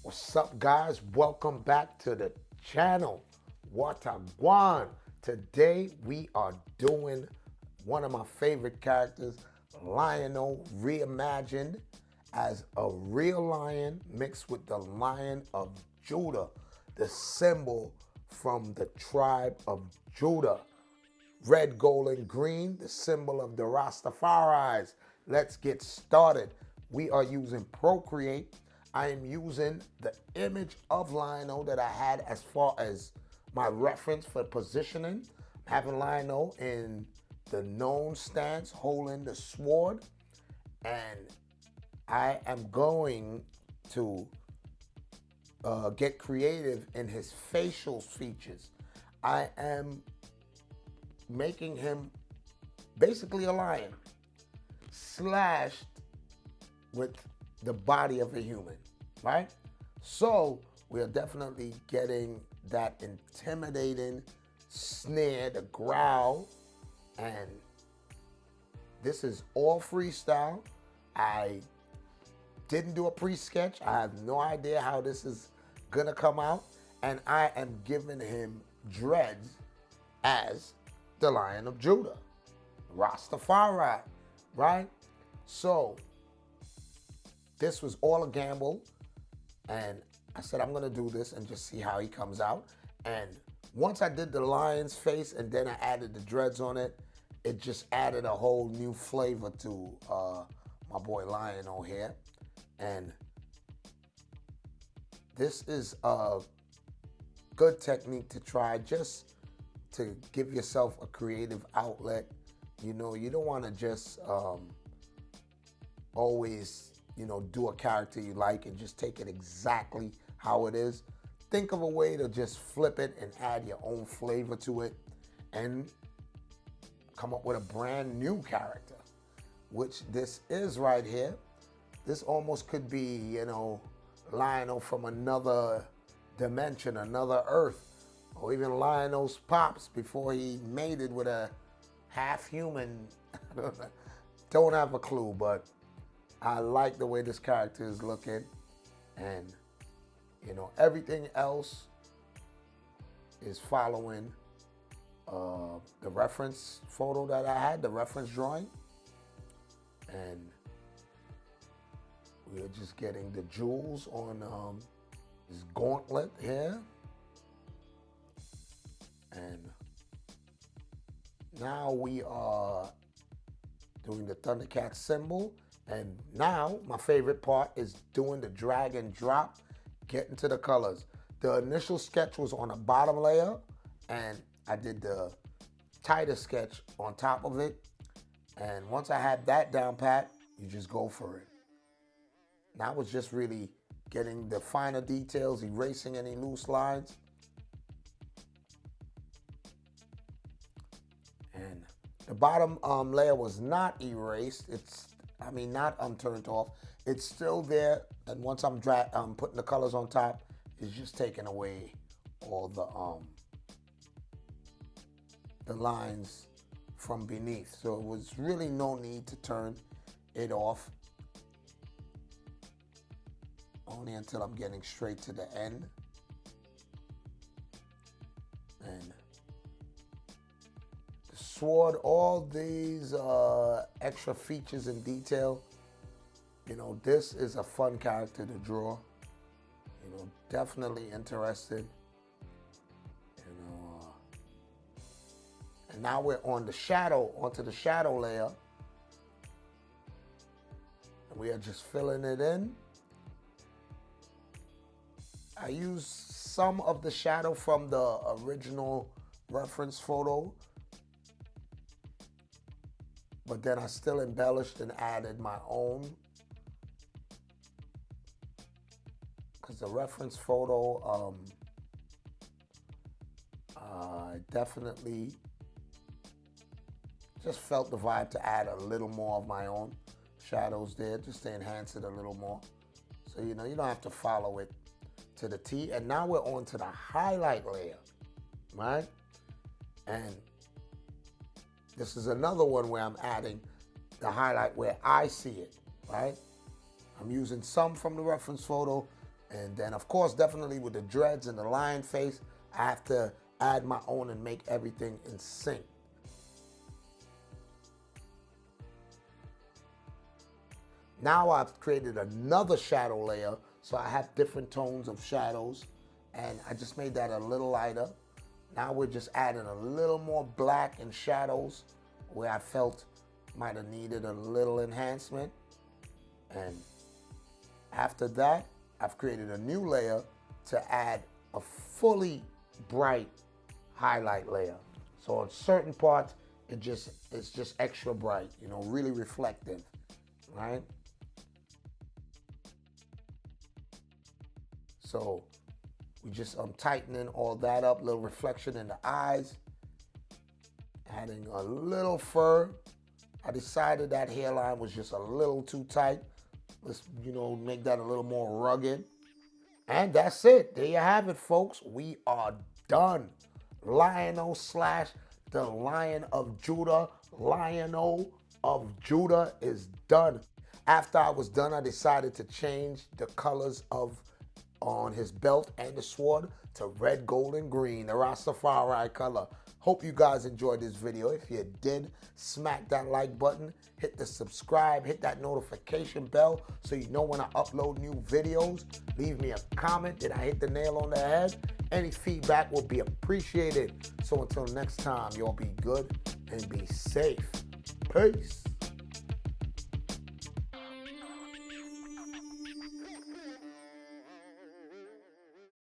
What's up, guys? Welcome back to the channel. Watagwan. Today we are doing one of my favorite characters, Liono, reimagined as a real lion mixed with the Lion of Judah, the symbol from the tribe of Judah. Red, gold, and green, the symbol of the Rastafaris. Let's get started. We are using Procreate. I am using the image of Lionel that I had as far as my reference for positioning. Having Lionel in the known stance, holding the sword. And I am going to get creative in his facial features. I am making him basically a lion, slashed with the body of a human, right? So we are definitely getting that intimidating snare, the growl, and this is all freestyle. I didn't do a pre-sketch. I have no idea how this is gonna come out, and I am giving him dreads as the Lion of Judah, Rastafari, right? So this was all a gamble, and I said I'm gonna do this and just see how he comes out. And once I did the lion's face and then I added the dreads on it, it just added a whole new flavor to my boy Liono here. And this is a good technique to try just to give yourself a creative outlet. You know, you don't want to just always, do a character you like and just take it exactly how it is. Think of a way to just flip it and add your own flavor to it and come up with a brand new character, which this is right here. This almost could be, Lionel from another dimension, another Earth, or even Lionel's pops before he mated with a half human. Don't have a clue, but I like the way this character is looking, and everything else is following the reference photo that I had, the reference drawing, and we are just getting the jewels on this gauntlet here, and now we are doing the Thundercats symbol. And now my favorite part is doing the drag and drop, getting to the colors. The initial sketch was on the bottom layer, and I did the tighter sketch on top of it. And once I had that down pat, you just go for it. Now it's just really getting the finer details, erasing any loose lines. And the bottom layer was not erased. Not turned off. It's still there, and once I'm putting the colors on top, it's just taking away all the lines from beneath. So it was really no need to turn it off, only until I'm getting straight to the end. And sword, all these extra features and detail. This is a fun character to draw. Definitely interested. And now we're on the shadow, onto the shadow layer. And we are just filling it in. I used some of the shadow from the original reference photo, but then I still embellished and added my own, because the reference photo, definitely just felt the vibe to add a little more of my own shadows there, just to enhance it a little more. So, you don't have to follow it to the T. And now we're on to the highlight layer, right? And this is another one where I'm adding the highlight where I see it, right? I'm using some from the reference photo And then, of course, definitely with the dreads and the lion face, I have to add my own and make everything in sync. Now I've created another shadow layer, so I have different tones of shadows, and I just made that a little lighter. Now we're just adding a little more black and shadows where I felt might have needed a little enhancement. And after that, I've created a new layer to add a fully bright highlight layer. So on certain parts, it's just extra bright, you know, really reflective, right? So we just tightening all that up, little reflection in the eyes, adding a little fur. I decided that hairline was just a little too tight. Let's, you know, make that a little more rugged. And that's it. There you have it, folks. We are done. Liono slash the Lion of Judah. Liono of Judah is done. After I was done, I decided to change the colors of on his belt and the sword to red, gold, and green, the Rastafari color. Hope you guys enjoyed this video. If you did, smack that like button, hit the subscribe, hit that notification bell so you know when I upload new videos. Leave me a comment. Did I hit the nail on the head? Any feedback will be appreciated. So until next time, y'all be good and be safe. Peace.